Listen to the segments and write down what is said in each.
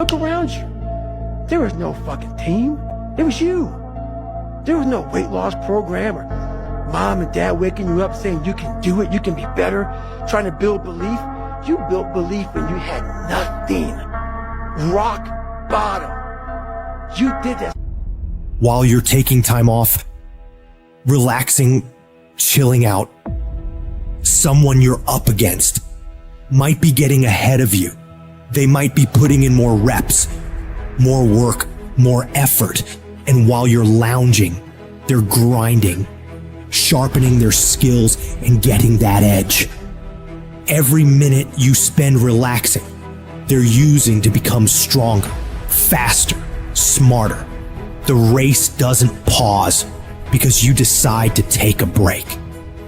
Look around you. There was no fucking team. It was you. There was no weight loss program or mom and dad waking you up saying you can do it, you can be better, trying to build belief. You built belief when you had nothing. Rock bottom. You did that. While you're taking time off, relaxing, chilling out, someone you're up against might be getting ahead of you. They might be putting in more reps, more work, more effort. And while you're lounging, they're grinding, sharpening their skills and getting that edge. Every minute you spend relaxing, they're using to become stronger, faster, smarter. The race doesn't pause because you decide to take a break.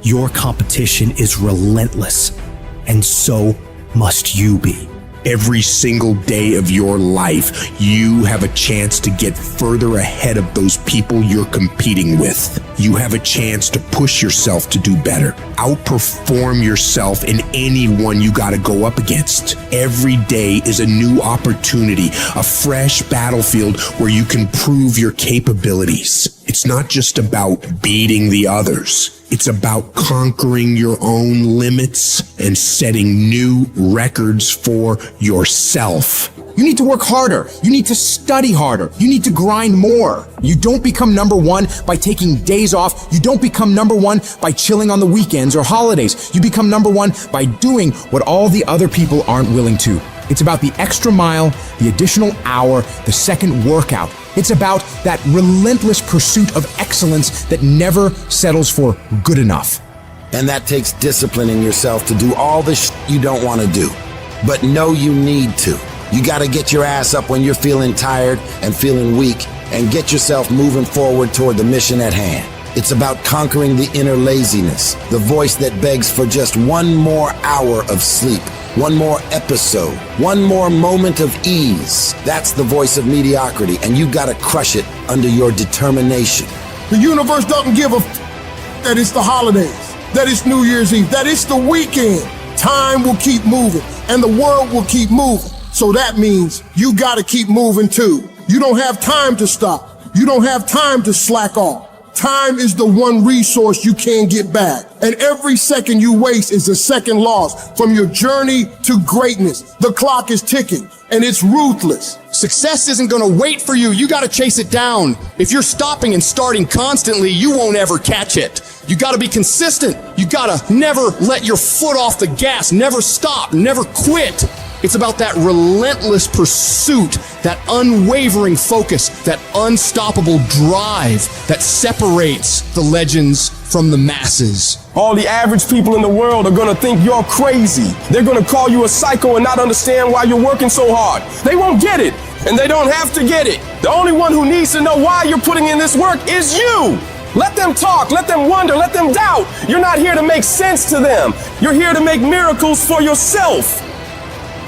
Your competition is relentless, and so must you be. Every single day of your life, you have a chance to get further ahead of those people you're competing with. You have a chance to push yourself to do better, outperform yourself in anyone you gotta go up against. Every day is a new opportunity, a fresh battlefield where you can prove your capabilities. It's not just about beating the others. It's about conquering your own limits and setting new records for yourself. You need to work harder. You need to study harder. You need to grind more. You don't become number one by taking days off. You don't become number one by chilling on the weekends or holidays. You become number one by doing what all the other people aren't willing to. It's about the extra mile, the additional hour, the second workout. It's about that relentless pursuit of excellence that never settles for good enough. And that takes disciplining yourself to do all the you don't want to do. But know you need to. You got to get your ass up when you're feeling tired and feeling weak and get yourself moving forward toward the mission at hand. It's about conquering the inner laziness, the voice that begs for just one more hour of sleep, one more episode, one more moment of ease. That's the voice of mediocrity, and you gotta crush it under your determination. The universe doesn't give a that it's the holidays, that it's New Year's Eve, that it's the weekend. Time will keep moving, and the world will keep moving. So that means you gotta keep moving too. You don't have time to stop. You don't have time to slack off. Time is the one resource you can't get back. And every second you waste is a second lost from your journey to greatness. The clock is ticking, and it's ruthless. Success isn't gonna wait for you. You gotta chase it down. If you're stopping and starting constantly, you won't ever catch it. You gotta be consistent. You gotta never let your foot off the gas, never stop, never quit. It's about that relentless pursuit, that unwavering focus, that unstoppable drive that separates the legends from the masses. All the average people in the world are gonna think you're crazy. They're gonna call you a psycho and not understand why you're working so hard. They won't get it, and they don't have to get it. The only one who needs to know why you're putting in this work is you. Let them talk, let them wonder, let them doubt. You're not here to make sense to them. You're here to make miracles for yourself.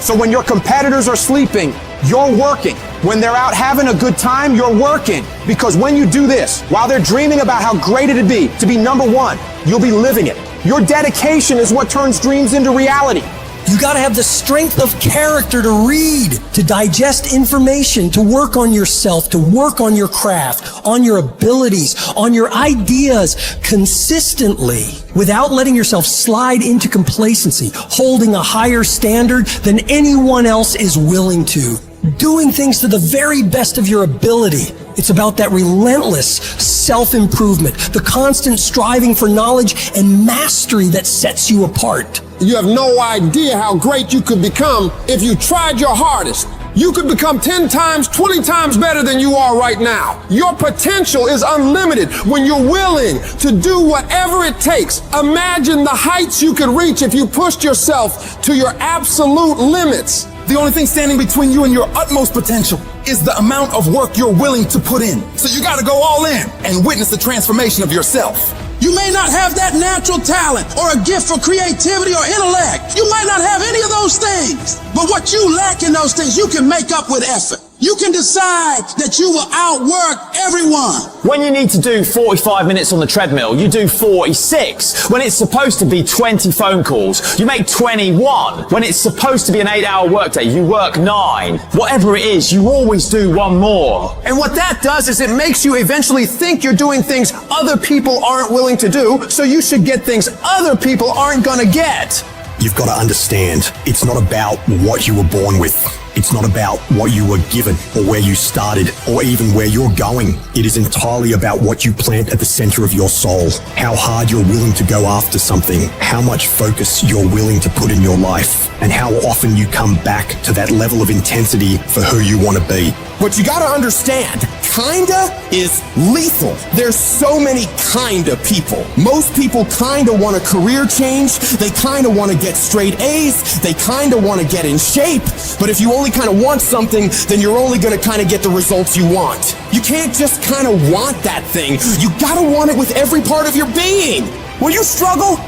So when your competitors are sleeping, you're working. When they're out having a good time, you're working. Because when you do this, while they're dreaming about how great it'd be to be number one, you'll be living it. Your dedication is what turns dreams into reality. You gotta have the strength of character to read, to digest information, to work on yourself, to work on your craft, on your abilities, on your ideas consistently, without letting yourself slide into complacency, holding a higher standard than anyone else is willing to. Doing things to the very best of your ability. It's about that relentless self-improvement, the constant striving for knowledge and mastery that sets you apart. You have no idea how great you could become if you tried your hardest. You could become 10 times, 20 times better than you are right now. Your potential is unlimited when you're willing to do whatever it takes. Imagine the heights you could reach if you pushed yourself to your absolute limits. The only thing standing between you and your utmost potential is the amount of work you're willing to put in. So you gotta go all in and witness the transformation of yourself. You may not have that natural talent or a gift for creativity or intellect. You might not have any of those things. But what you lack in those things, you can make up with effort. You can decide that you will outwork everyone. When you need to do 45 minutes on the treadmill, you do 46. When it's supposed to be 20 phone calls, you make 21. When it's supposed to be an 8-hour workday, you work 9. Whatever it is, you always do one more. And what that does is it makes you eventually think you're doing things other people aren't willing to do, so you should get things other people aren't gonna get. You've got to understand, it's not about what you were born with. It's not about what you were given or where you started or even where you're going. It is entirely about what you plant at the center of your soul, how hard you're willing to go after something, how much focus you're willing to put in your life, and how often you come back to that level of intensity for who you want to be. But you gotta understand, kinda is lethal. There's so many kinda people. Most people kinda want a career change. They kinda want to get straight A's. They kinda want to get in shape. But if you only kinda want something, then you're only gonna kinda get the results you want. You can't just kinda want that thing. You gotta want it with every part of your being. Will you struggle?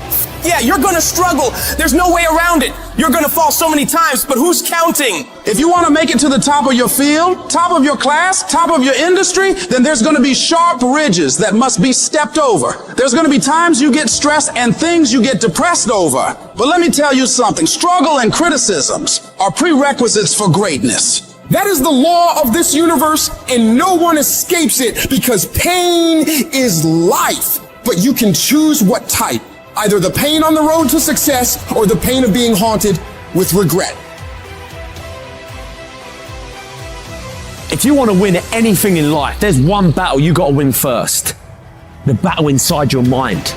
Yeah, you're gonna struggle. There's no way around it. You're gonna fall so many times, but who's counting? If you want to make it to the top of your field, top of your class, top of your industry, then there's going to be sharp ridges that must be stepped over. There's going to be times you get stressed and things you get depressed over. But let me tell you something. Struggle and criticisms are prerequisites for greatness. That is the law of this universe, and no one escapes it because pain is life. But you can choose what type. Either the pain on the road to success or the pain of being haunted with regret. If you want to win at anything in life, there's one battle you got to win first. The battle inside your mind.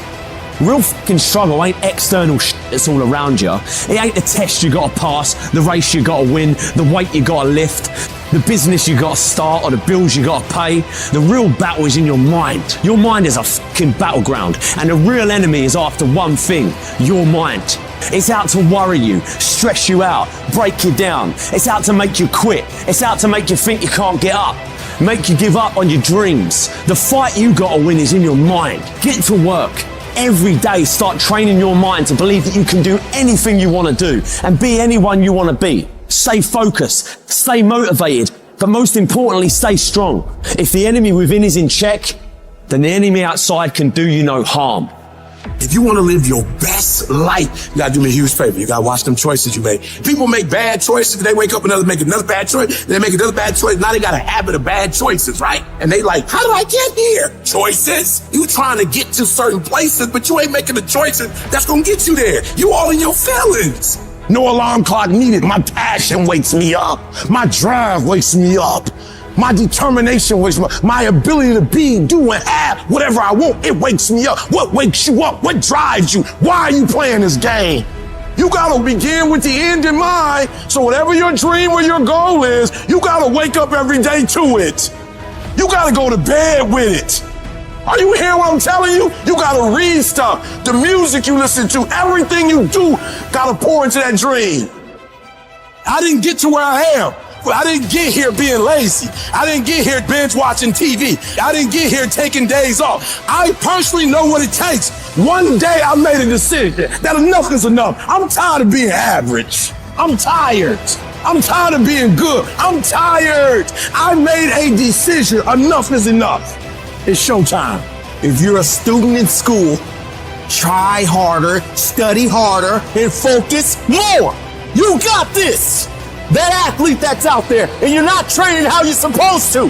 Real fucking struggle ain't external shit that's all around you. It ain't the test you got to pass, the race you got to win, the weight you got to lift, the business you got to start, or the bills you got to pay. The real battle is in your mind. Your mind is a fucking battleground, and the real enemy is after one thing, your mind. It's out to worry you, stress you out, break you down. It's out to make you quit. It's out to make you think you can't get up, make you give up on your dreams. The fight you got to win is in your mind. Get to work. Every day, start training your mind to believe that you can do anything you want to do and be anyone you want to be. Stay focused, stay motivated, but most importantly, stay strong. If the enemy within is in check, then the enemy outside can do you no harm. If you want to live your best life, you gotta do me a huge favor. You gotta watch them choices you make. People make bad choices. They wake up and make another bad choice. They make another bad choice. Now they got a habit of bad choices, right? And they like, how did I get here? Choices. You trying to get to certain places, but you ain't making the choices that's gonna get you there. You all in your feelings. No alarm clock needed. My passion wakes me up. My drive wakes me up. My determination wakes me up. My ability to be, do, and have whatever I want, it wakes me up. What wakes you up? What drives you? Why are you playing this game? You gotta begin with the end in mind. So whatever your dream or your goal is, you gotta wake up every day to it. You gotta go to bed with it. Are you hearing what I'm telling you? You gotta read stuff. The music you listen to, everything you do, gotta pour into that dream. I didn't get to where I am. I didn't get here being lazy. I didn't get here binge watching TV. I didn't get here taking days off. I personally know what it takes. One day I made a decision that enough is enough. I'm tired of being average. I'm tired. I'm tired of being good. I'm tired. I made a decision. Enough is enough. It's showtime. If you're a student in school, try harder, study harder, and focus more. You got this. That athlete that's out there, and you're not training how you're supposed to.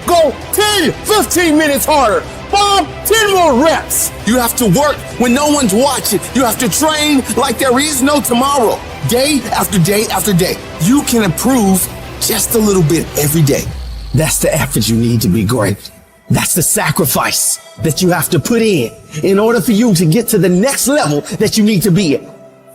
Go 10, 15 minutes harder. Bob, 10 more reps. You have to work when no one's watching. You have to train like there is no tomorrow. Day after day after day. You can improve just a little bit every day. That's the effort you need to be great. That's the sacrifice that you have to put in order for you to get to the next level that you need to be in.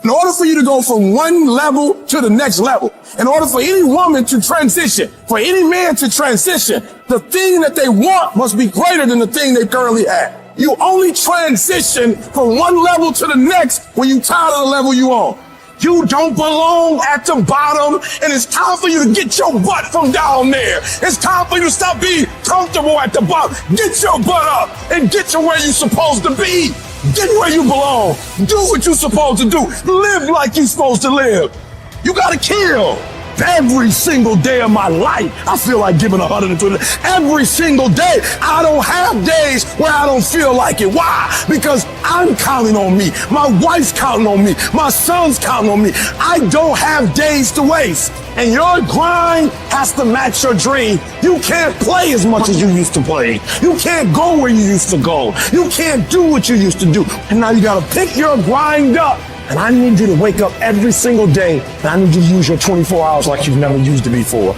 In order for you to go from one level to the next level, in order for any woman to transition, for any man to transition, the thing that they want must be greater than the thing they currently have. You only transition from one level to the next when you're tired of the level you on. You don't belong at the bottom, and it's time for you to get your butt from down there. It's time for you to stop being comfortable at the bottom. Get your butt up and get to where you're supposed to be. Get where you belong. Do what you're supposed to do. Live like you're supposed to live. You gotta kill. Every single day of my life, I feel like giving 120. Every single day, I don't have days where I don't feel like it. Why? Because I'm counting on me. My wife's counting on me. My son's counting on me. I don't have days to waste. And your grind has to match your dream. You can't play as much as you used to play. You can't go where you used to go. You can't do what you used to do. And now you gotta pick your grind up. And I need you to wake up every single day, and I need you to use your 24 hours like you've never used it before.